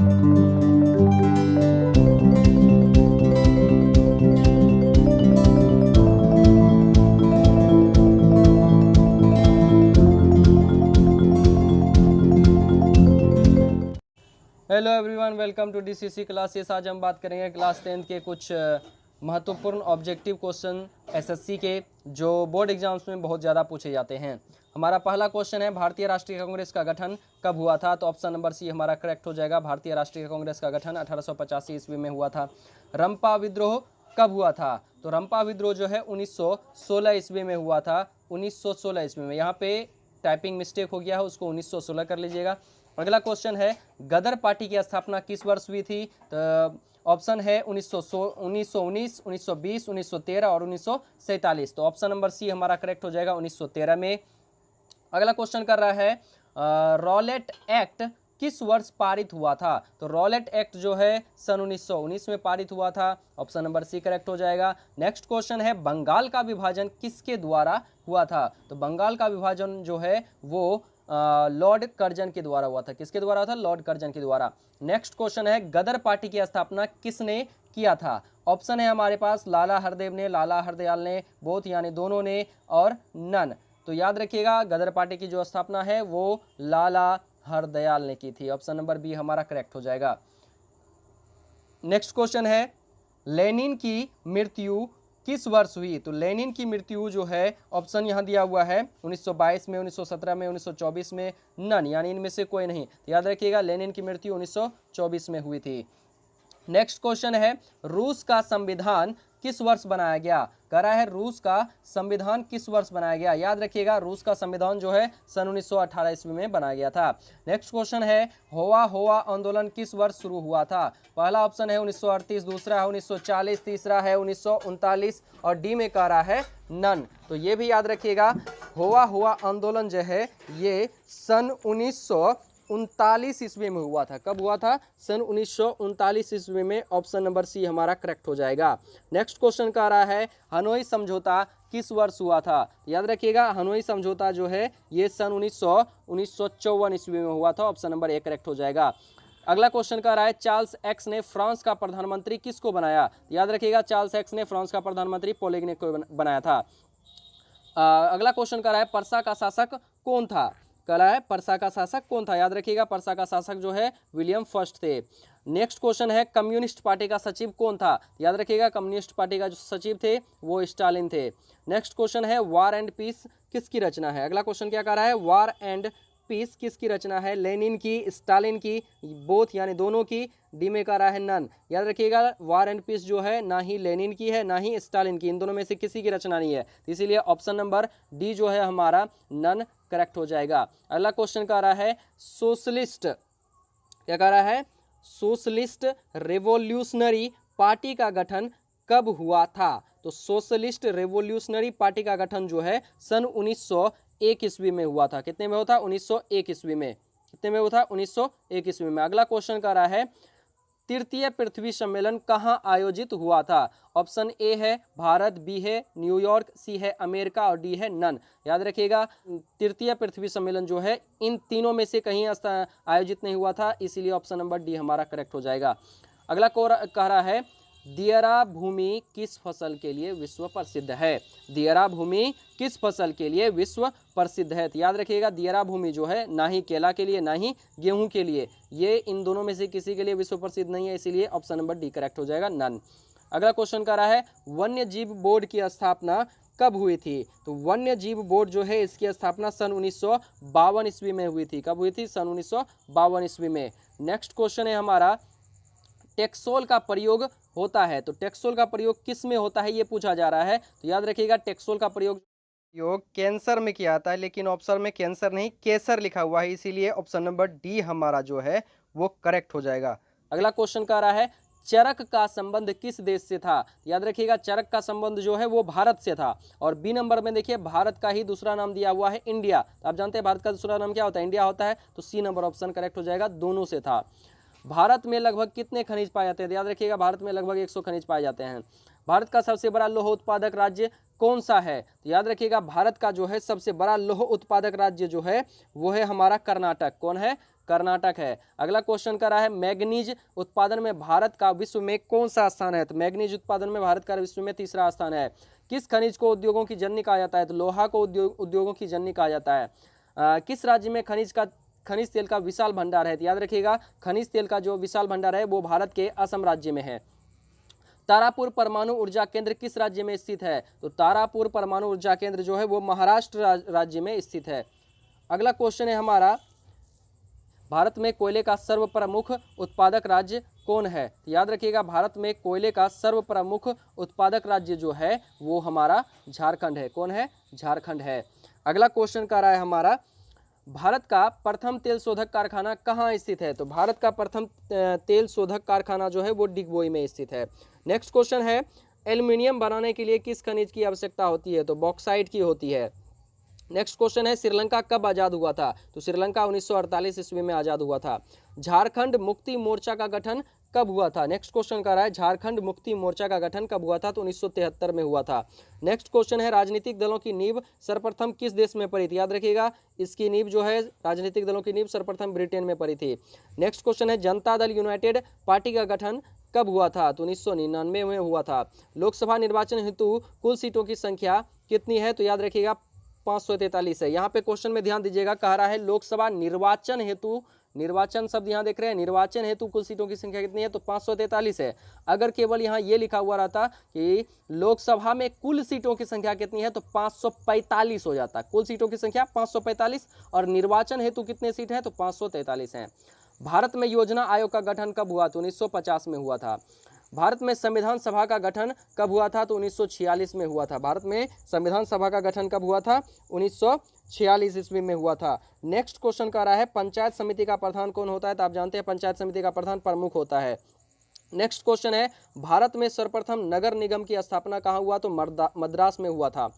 Hello everyone, welcome to DCC classes. आज हम बात करेंगे क्लास 10 के कुछ महत्वपूर्ण ऑब्जेक्टिव क्वेश्चन एसएससी के जो बोर्ड एग्जाम्स में बहुत ज़्यादा पूछे जाते हैं। हमारा पहला क्वेश्चन है, भारतीय राष्ट्रीय कांग्रेस का गठन कब हुआ था? तो ऑप्शन नंबर सी हमारा करेक्ट हो जाएगा। भारतीय राष्ट्रीय कांग्रेस का गठन 1885 ईस्वी में हुआ था। रंपा विद्रोह कब हुआ था? तो रंपा विद्रोह जो है 1916 ईस्वी में हुआ था। 1916 ईस्वी में, यहाँ पे टाइपिंग मिस्टेक हो गया है, उसको 1916 कर लीजिएगा। अगला क्वेश्चन है, गदर पार्टी की स्थापना किस वर्ष हुई थी? तो ऑप्शन है 1919, 1920, 1913 और 1947। तो ऑप्शन नंबर सी हमारा करेक्ट हो जाएगा 1913 में। अगला क्वेश्चन कर रहा है, रॉलेट एक्ट किस वर्ष पारित हुआ था? तो रॉलेट एक्ट जो है सन 1919 में पारित हुआ था। ऑप्शन नंबर सी करेक्ट हो जाएगा। नेक्स्ट क्वेश्चन है, बंगाल का विभाजन किसके द्वारा हुआ था? तो बंगाल का विभाजन जो है वो लॉर्ड कर्जन के द्वारा हुआ था। किसके द्वारा था? लॉर्ड कर्जन के द्वारा। नेक्स्ट क्वेश्चन है, गदर पार्टी की स्थापना किसने किया था? ऑप्शन है हमारे पास लाला हरदेव ने, लाला हरदयाल ने, बोथ यानी दोनों ने, और नन। तो याद रखिएगा, गदर पार्टी की जो स्थापना है वो लाला हरदयाल ने की थी। ऑप्शन नंबर बी हमारा करेक्ट हो जाएगा। नेक्स्ट क्वेश्चन है, लेनिन की मृत्यु किस वर्ष हुई? तो लेनिन की मृत्यु जो है, ऑप्शन यहाँ दिया हुआ है 1922 में, 1917 में, 1924 में, नन यानी इनमें से कोई नहीं। तो याद रखिएगा, लेनिन की मृत्यु 1924 में हुई थी। नेक्स्ट क्वेश्चन है, रूस का संविधान किस वर्ष बनाया गया? कह रहा है रूस का संविधान किस वर्ष बनाया गया? याद रखिएगा, रूस का संविधान जो है सन 1918 ईस्वी में बनाया गया था। नेक्स्ट क्वेश्चन है, होवा होवा आंदोलन किस वर्ष शुरू हुआ था? पहला ऑप्शन है 1938, दूसरा है 1940, तीसरा है 1939 और डी में कह रहा है नन। तो ये भी याद रखिएगा, होवा होवा आंदोलन जो है ये सन 1939 ईस्वी में हुआ था। कब हुआ था? सन 1939 ईस्वी में। ऑप्शन नंबर सी हमारा करेक्ट हो जाएगा। नेक्स्ट क्वेश्चन कह रहा है, हनोई समझौता किस वर्ष हुआ था? याद रखिएगा, हनोई समझौता जो है ये सन 1954 ईस्वी में हुआ था। ऑप्शन नंबर ए करेक्ट हो जाएगा। अगला क्वेश्चन कह रहा है, चार्ल्स एक्स ने फ्रांस का प्रधानमंत्री किसको बनाया? याद रखिएगा, चार्ल्स एक्स ने फ्रांस का प्रधानमंत्री पोलिगने को बनाया था। अगला क्वेश्चन कह रहा है, पर्सा का शासक कौन था? कह रहा है पर्सा का शासक कौन था? याद रखिएगा, पर्सा का शासक जो है विलियम फर्स्ट थे। नेक्स्ट क्वेश्चन है, कम्युनिस्ट पार्टी का सचिव कौन था? याद रखिएगा, कम्युनिस्ट पार्टी का जो सचिव थे वो स्टालिन थे। नेक्स्ट क्वेश्चन है, वार एंड पीस किसकी रचना है? अगला क्वेश्चन क्या कह रहा है, वार एंड पीस किसकी रचना है? लेनिन की, स्टालिन की, बोथ यानी दोनों की, डी में कह रहा है नन। याद रखिएगा, वार एंड पीस जो है ना ही लेनिन की है ना ही स्टालिन की, इन दोनों में से किसी की रचना नहीं है। इसीलिए ऑप्शन नंबर डी जो है हमारा नन करेक्ट हो जाएगा। अगला क्वेश्चन कह रहा है, सोशलिस्ट, क्या कह रहा है, सोशलिस्ट रेवोल्यूशनरी पार्टी का गठन कब हुआ था? तो सोशलिस्ट रेवोल्यूशनरी पार्टी का गठन जो है सन 1901 ईस्वी में हुआ था। कितने में हुआ था? 1901 ईस्वी में। कितने में हुआ था? 1901 ईस्वी में। अगला क्वेश्चन कह रहा है, तृतीय पृथ्वी सम्मेलन कहाँ आयोजित हुआ था? ऑप्शन ए है भारत, बी है न्यूयॉर्क, सी है अमेरिका और डी है नन। याद रखिएगा, तृतीय पृथ्वी सम्मेलन जो है इन तीनों में से कहीं आयोजित नहीं हुआ था, इसीलिए ऑप्शन नंबर डी हमारा करेक्ट हो जाएगा। अगला कह रहा है, दियरा भूमि किस फसल के लिए विश्व प्रसिद्ध है? दियरा भूमि किस फसल के लिए विश्व प्रसिद्ध है? तो याद रखिएगा, दियरा भूमि जो है ना ही केला के लिए ना ही गेहूं के लिए, ये इन दोनों में से किसी के लिए विश्व प्रसिद्ध नहीं है, इसीलिए ऑप्शन नंबर डी करेक्ट हो जाएगा, नन। अगला क्वेश्चन कर रहा है, वन्य जीव बोर्ड की स्थापना कब हुई थी? तो वन्य जीव बोर्ड जो है इसकी स्थापना सन 1952 ईस्वी में हुई थी। कब हुई थी? सन 1952 ईस्वी में। नेक्स्ट क्वेश्चन है हमारा, टेक्सोल का प्रयोग होता है, तो टेक्सोल का प्रयोग किस में होता है ये पूछा जा रहा है। तो याद रखिएगा, टेक्सोल का प्रयोग कैंसर में किया जाता है, लेकिन ऑप्शन में कैंसर नहीं केसर लिखा हुआ है, इसीलिए ऑप्शन नंबर डी हमारा जो है वो करेक्ट हो जाएगा। अगला क्वेश्चन कह रहा है, चरक का संबंध किस देश से था? याद रखिएगा, चरक का संबंध जो है वो भारत से था। और बी नंबर में देखिए, भारत का ही दूसरा नाम दिया हुआ है इंडिया। तो आप जानते हैं भारत का दूसरा नाम क्या होता है? इंडिया होता है। तो सी नंबर ऑप्शन करेक्ट हो जाएगा, दोनों से था। भारत में लगभग कितने खनिज पाए जाते हैं? याद रखिएगा, भारत में लगभग 100 खनिज पाए जाते हैं। भारत का सबसे बड़ा लौह उत्पादक राज्य कौन सा है? तो याद रखिएगा, भारत का जो है सबसे बड़ा लौह उत्पादक राज्य जो है वो है हमारा कर्नाटक। कौन है? कर्नाटक है। अगला क्वेश्चन कर रहा है, मैग्नीज उत्पादन में भारत का विश्व में कौन सा स्थान है? तो मैग्नीज उत्पादन में भारत का विश्व में तीसरा स्थान है। किस खनिज को उद्योगों की जननी कहा जाता है? तो लोहा को उद्योगों की जननी कहा जाता है। किस राज्य में खनिज तेल का विशाल भंडार है? तो याद रखिएगा, खनिज तेल का जो विशाल भंडार है वो भारत के असम राज्य में है। तारापुर परमाणु ऊर्जा केंद्र किस राज्य में स्थित है? तो तारापुर परमाणु ऊर्जा केंद्र जो है वो महाराष्ट्र राज्य में स्थित है। अगला क्वेश्चन है हमारा, भारत में कोयले का सर्व प्रमुख उत्पादक राज्य कौन है? तो याद रखिएगा, भारत में कोयले का सर्व प्रमुख उत्पादक राज्य जो है वो हमारा झारखंड है। कौन है? झारखंड है। अगला क्वेश्चन का रहा है हमारा, भारत का प्रथम तेल शोधक कारखाना कहाँ स्थित है? तो भारत का प्रथम तेल शोधक कारखाना जो है वो डिगबोई में स्थित है। नेक्स्ट क्वेश्चन है, एल्युमिनियम बनाने के लिए किस खनिज की आवश्यकता होती है? तो बॉक्साइट की होती है। नेक्स्ट क्वेश्चन है, श्रीलंका कब आज़ाद हुआ था? तो श्रीलंका 1948 ईस्वी में आज़ाद हुआ था। झारखंड मुक्ति मोर्चा का गठन कब हुआ था? नेक्स्ट क्वेश्चन कर रहा है, झारखंड मुक्ति मोर्चा का गठन कब हुआ था? तो 1973 में हुआ था। नेक्स्ट क्वेश्चन है, राजनीतिक दलों की नींव सर्वप्रथम किस देश में पड़ी थी? याद रखिएगा, इसकी नींव जो है, राजनीतिक दलों की नींव सर्वप्रथम ब्रिटेन में पड़ी थी। नेक्स्ट क्वेश्चन है, जनता दल यूनाइटेड पार्टी का गठन कब हुआ था? तो 1999 में हुआ था। लोकसभा निर्वाचन हेतु कुल सीटों की संख्या कितनी है? तो याद रखिएगा 543 है। यहाँ पे क्वेश्चन में ध्यान दीजिएगा, कह रहा है लोकसभा निर्वाचन हेतु, निर्वाचन शब्द यहाँ देख रहे हैं, निर्वाचन हेतु कुल सीटों की संख्या कितनी है? तो 543 है। अगर केवल यहाँ ये लिखा हुआ रहता कि लोकसभा में कुल सीटों की संख्या कितनी है तो 545 हो जाता। कुल सीटों की संख्या 545 और निर्वाचन हेतु कितने सीट हैं? तो 543 हैं। भारत में योजना आयोग का गठन कब हुआ? तो 1950 में हुआ था। भारत में संविधान सभा का गठन कब हुआ था? तो 1946 में हुआ था। भारत में संविधान सभा का गठन कब हुआ था? 1946 ईस्वी में हुआ था। नेक्स्ट क्वेश्चन का रहा है, पंचायत समिति का प्रधान कौन होता है? तो आप जानते हैं पंचायत समिति का प्रधान प्रमुख होता है। नेक्स्ट क्वेश्चन है, भारत में सर्वप्रथम नगर निगम की स्थापना कहाँ हुआ? तो मद्रास में हुआ था।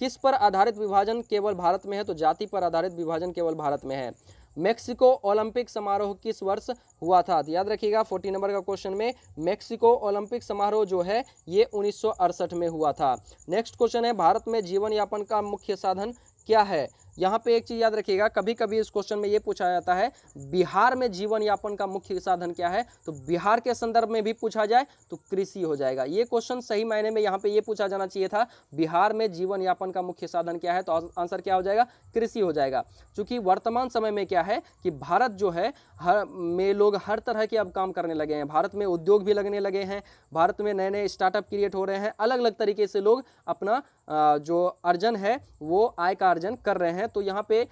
किस पर आधारित विभाजन केवल भारत में है? तो जाति पर आधारित विभाजन केवल भारत में है। मेक्सिको ओलंपिक समारोह किस वर्ष हुआ था? तो याद रखिएगा 40 नंबर का क्वेश्चन में मेक्सिको ओलंपिक समारोह जो है ये 1968 में हुआ था। नेक्स्ट क्वेश्चन है, भारत में जीवन यापन का मुख्य साधन क्या है? यहाँ पे एक चीज याद रखिएगा, कभी कभी इस क्वेश्चन में ये पूछा जाता है बिहार में जीवन यापन का मुख्य साधन क्या है? तो बिहार के संदर्भ में भी पूछा जाए तो कृषि हो जाएगा। ये क्वेश्चन सही मायने में यहाँ पे ये पूछा जाना चाहिए था, बिहार में जीवन यापन का मुख्य साधन क्या है? तो आंसर क्या हो जाएगा? कृषि हो जाएगा। क्योंकि वर्तमान समय में क्या है कि भारत जो है में लोग हर तरह के अब काम करने लगे हैं, भारत में उद्योग भी लगने लगे हैं, भारत में नए नए स्टार्टअप क्रिएट हो रहे हैं, अलग अलग तरीके से लोग अपना जो अर्जन है वो आय का अर्जन कर रहे हैं। तो यहाँ पे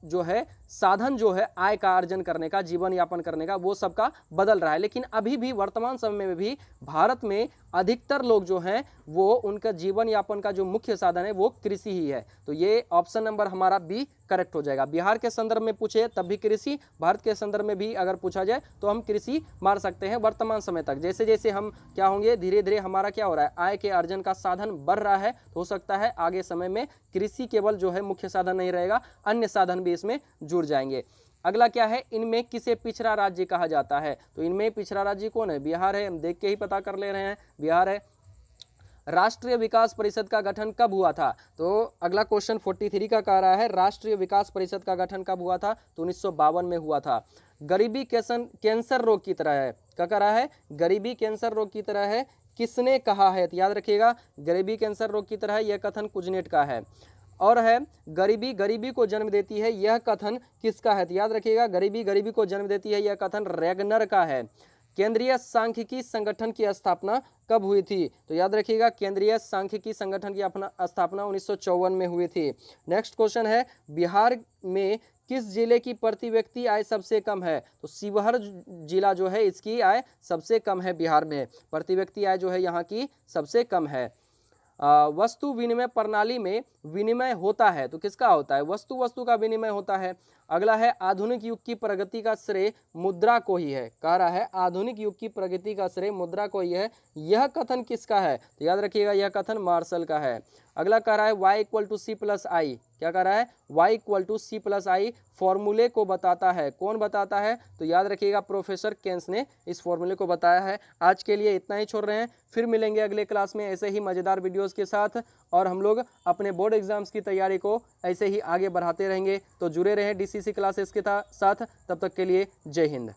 जो है साधन जो है आय का अर्जन करने का, जीवन यापन करने का, वो सबका बदल रहा है। लेकिन अभी भी वर्तमान समय में भी भारत में अधिकतर लोग जो हैं वो उनका जीवन यापन का जो मुख्य साधन है वो कृषि ही है। तो ये ऑप्शन नंबर हमारा बी करेक्ट हो जाएगा। बिहार के संदर्भ में पूछे तब भी कृषि, भारत के संदर्भ में भी अगर पूछा जाए तो हम कृषि मार सकते हैं वर्तमान समय तक। जैसे जैसे हम क्या होंगे, धीरे धीरे हमारा क्या हो रहा है, आय के अर्जन का साधन बढ़ रहा है, तो हो सकता है आगे समय में कृषि केवल जो है मुख्य साधन नहीं रहेगा, अन्य साधन भी इसमें जुड़ जाएंगे। अगला क्या है, इनमें किसे पिछड़ा राज्य कहा जाता है? तो इनमें पिछड़ा राज्य कौन है? बिहार है। हम देख के ही पता कर ले रहे हैं, बिहार है। राष्ट्रीय विकास परिषद का गठन कब हुआ था? तो अगला क्वेश्चन 43 का कह रहा है, राष्ट्रीय विकास परिषद का गठन कब हुआ था? तो 1952 में हुआ था। गरीबी कैंसर रोग की तरह है, क्या कह रहा है? गरीबी कैंसर रोग की तरह है, किसने कहा है? तो याद रखिएगा, गरीबी कैंसर रोग की तरह है, यह कथन कुजनेट का है। और है, गरीबी गरीबी को जन्म देती है, यह कथन किसका है? तो याद रखिएगा, गरीबी गरीबी को जन्म देती है, यह कथन रैगनर का है। केंद्रीय सांख्यिकी संगठन की स्थापना कब हुई थी? तो याद रखिएगा, केंद्रीय सांख्यिकी संगठन की स्थापना 1954 में हुई थी। नेक्स्ट क्वेश्चन है, बिहार में किस जिले की प्रति व्यक्ति आय सबसे कम है? तो शिवहर जिला जो है इसकी आय सबसे कम है, बिहार में प्रति व्यक्ति आय जो है यहाँ की सबसे कम है। वस्तु विनिमय प्रणाली में विनिमय होता है, तो किसका होता है? वस्तु का विनिमय होता है। अगला है आधुनिक युग की प्रगति का श्रेय मुद्रा को ही है। कह रहा है आधुनिक युग की प्रगति का श्रेय मुद्रा को ही है। यह कथन किसका है? तो याद रखिएगा यह कथन मार्शल का है। अगला कह रहा है y = c+i। क्या कह रहा है? y = c+i फॉर्मूले को बताता है। कौन बताता है? तो याद रखिएगा प्रोफेसर केन्स ने इस फॉर्मूले को बताया है। आज के लिए इतना ही छोड़ रहे हैं, फिर मिलेंगे अगले क्लास में ऐसे ही मज़ेदार वीडियोस के साथ, और हम लोग अपने बोर्ड एग्जाम्स की तैयारी को ऐसे ही आगे बढ़ाते रहेंगे। तो जुड़े रहें DCC क्लासेस के साथ। तब तक के लिए जय हिंद।